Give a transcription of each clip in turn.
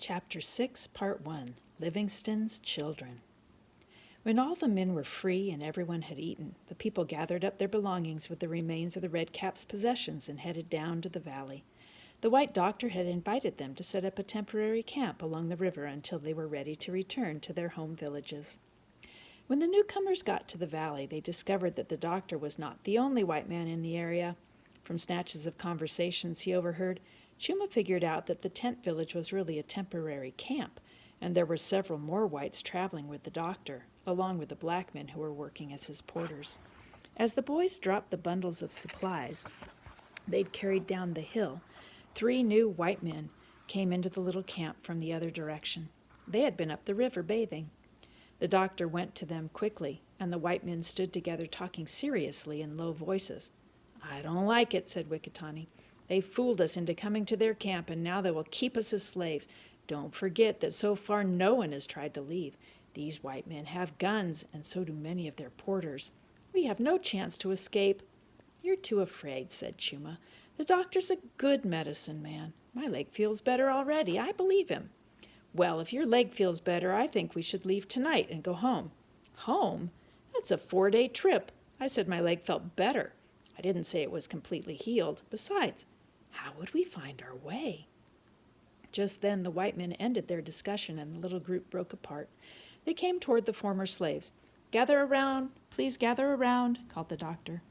Chapter 6, Part 1, Livingstone's Children. When all the men were free and everyone had eaten, the people gathered up their belongings with the remains of the Redcaps' possessions and headed down to the valley. The White Doctor had invited them to set up a temporary camp along the river until they were ready to return to their home villages. When the newcomers got to the valley, they discovered that the doctor was not the only white man in the area. From snatches of conversations he overheard, Chuma figured out that the tent village was really a temporary camp, and there were several more whites traveling with the doctor, along with the black men who were working as his porters. As the boys dropped the bundles of supplies they'd carried down the hill, 3 new white men came into the little camp from the other direction. They had been up the river bathing. The doctor went to them quickly, and the white men stood together talking seriously in low voices. "I don't like it," said Wekatani. "They fooled us into coming to their camp, and now they will keep us as slaves. Don't forget that so far no one has tried to leave. These white men have guns, and so do many of their porters. We have no chance to escape." "You're too afraid," said Chuma. "The doctor's a good medicine man. My leg feels better already. I believe him." "Well, if your leg feels better, I think we should leave tonight and go home." "Home? That's a 4-day trip. I said my leg felt better. I didn't say it was completely healed. Besides, how would we find our way?" Just then the white men ended their discussion and the little group broke apart. They came toward the former slaves. "Gather around, please gather around," called the doctor.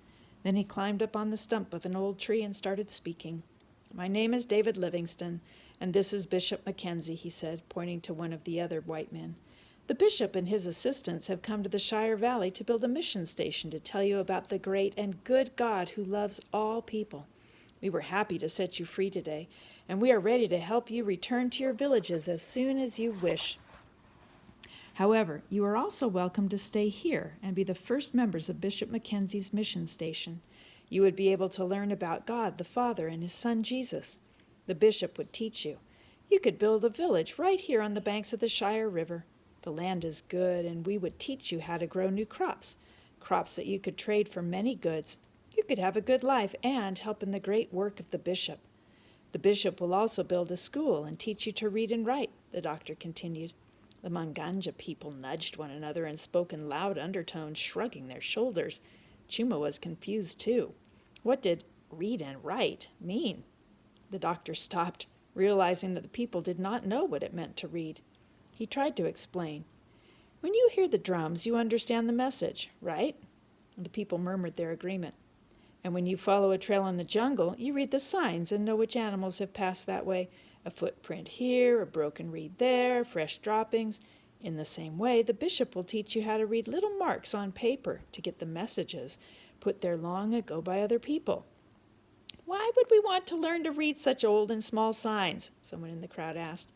Then he climbed up on the stump of an old tree and started speaking. "My name is David Livingstone, and this is Bishop Mackenzie," he said, pointing to one of the other white men. "The bishop and his assistants have come to the Shire Valley to build a mission station to tell you about the great and good God who loves all people. We were happy to set you free today, and we are ready to help you return to your villages as soon as you wish. However, you are also welcome to stay here and be the first members of Bishop Mackenzie's mission station. You would be able to learn about God the Father and his Son Jesus. The bishop would teach you. You could build a village right here on the banks of the Shire River. The land is good, and we would teach you how to grow new crops that you could trade for many goods. You could have a good life and help in the great work of the bishop. The bishop will also build a school and teach you to read and write," the doctor continued. The Manganja people nudged one another and spoke in loud undertones, shrugging their shoulders. Chuma was confused too. What did read and write mean? The doctor stopped, realizing that the people did not know what it meant to read. He tried to explain. "When you hear the drums, you understand the message, right?" The people murmured their agreement. "And when you follow a trail in the jungle, you read the signs and know which animals have passed that way. A footprint here, a broken reed there, fresh droppings. In the same way, the bishop will teach you how to read little marks on paper to get the messages put there long ago by other people." "Why would we want to learn to read such old and small signs?" someone in the crowd asked.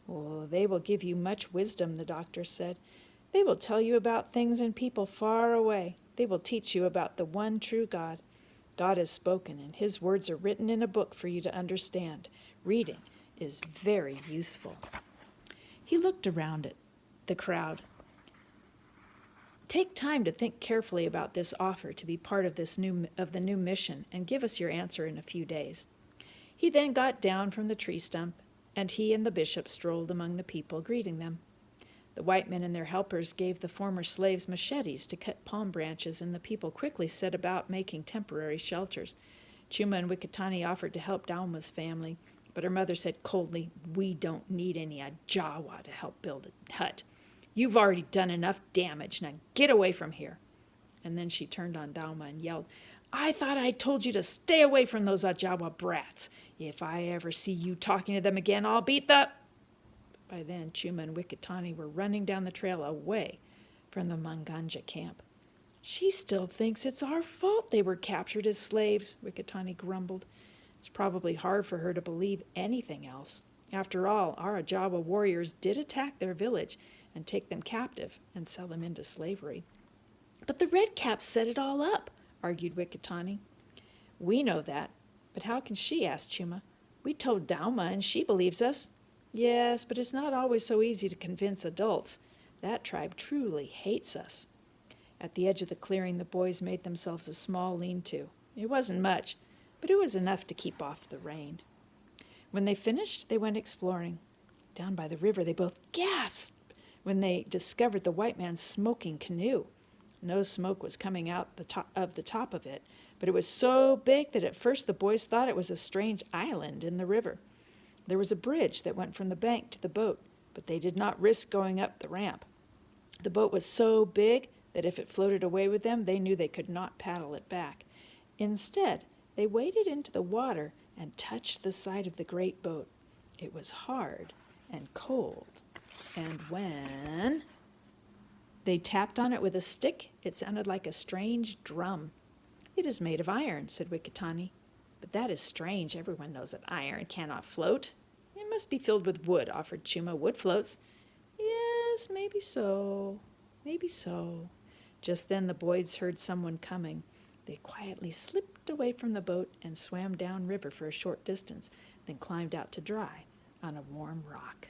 "Oh, they will give you much wisdom," the doctor said. "They will tell you about things and people far away. They will teach you about the one true God. God has spoken, and his words are written in a book for you to understand. Reading is very useful." He looked around at the crowd. "Take time to think carefully about this offer to be part of the new mission and give us your answer in a few days." He then got down from the tree stump, and he and the bishop strolled among the people, greeting them. The white men and their helpers gave the former slaves machetes to cut palm branches, and the people quickly set about making temporary shelters. Chuma and Wekatani offered to help Dauma's family, but her mother said coldly, "We don't need any Ajawa to help build a hut. You've already done enough damage. Now get away from here." And then she turned on Dauma and yelled, "I thought I told you to stay away from those Ajawa brats. If I ever see you talking to them again, I'll beat the—" By then, Chuma and Wekatani were running down the trail away from the Manganja camp. "She still thinks it's our fault they were captured as slaves," Wekatani grumbled. "It's probably hard for her to believe anything else. After all, our Ajawa warriors did attack their village and take them captive and sell them into slavery." "But the Redcaps set it all up," argued Wekatani. "We know that, but how can she?" asked Chuma. "We told Dauma and she believes us." "Yes, but it's not always so easy to convince adults. That tribe truly hates us." At the edge of the clearing, the boys made themselves a small lean-to. It wasn't much, but it was enough to keep off the rain. When they finished, they went exploring. Down by the river, they both gasped when they discovered the white man's smoking canoe. No smoke was coming out the top of it, but it was so big that at first the boys thought it was a strange island in the river. There was a bridge that went from the bank to the boat, but they did not risk going up the ramp. The boat was so big that if it floated away with them, they knew they could not paddle it back. Instead, they waded into the water and touched the side of the great boat. It was hard and cold, and when they tapped on it with a stick, it sounded like a strange drum. "It is made of iron," said Wekotani. "But that is strange. Everyone knows that iron cannot float." "It must be filled with wood," offered Chuma. "Wood floats." "Yes, maybe so. Maybe so." Just then the boys heard someone coming. They quietly slipped away from the boat and swam down river for a short distance, then climbed out to dry on a warm rock.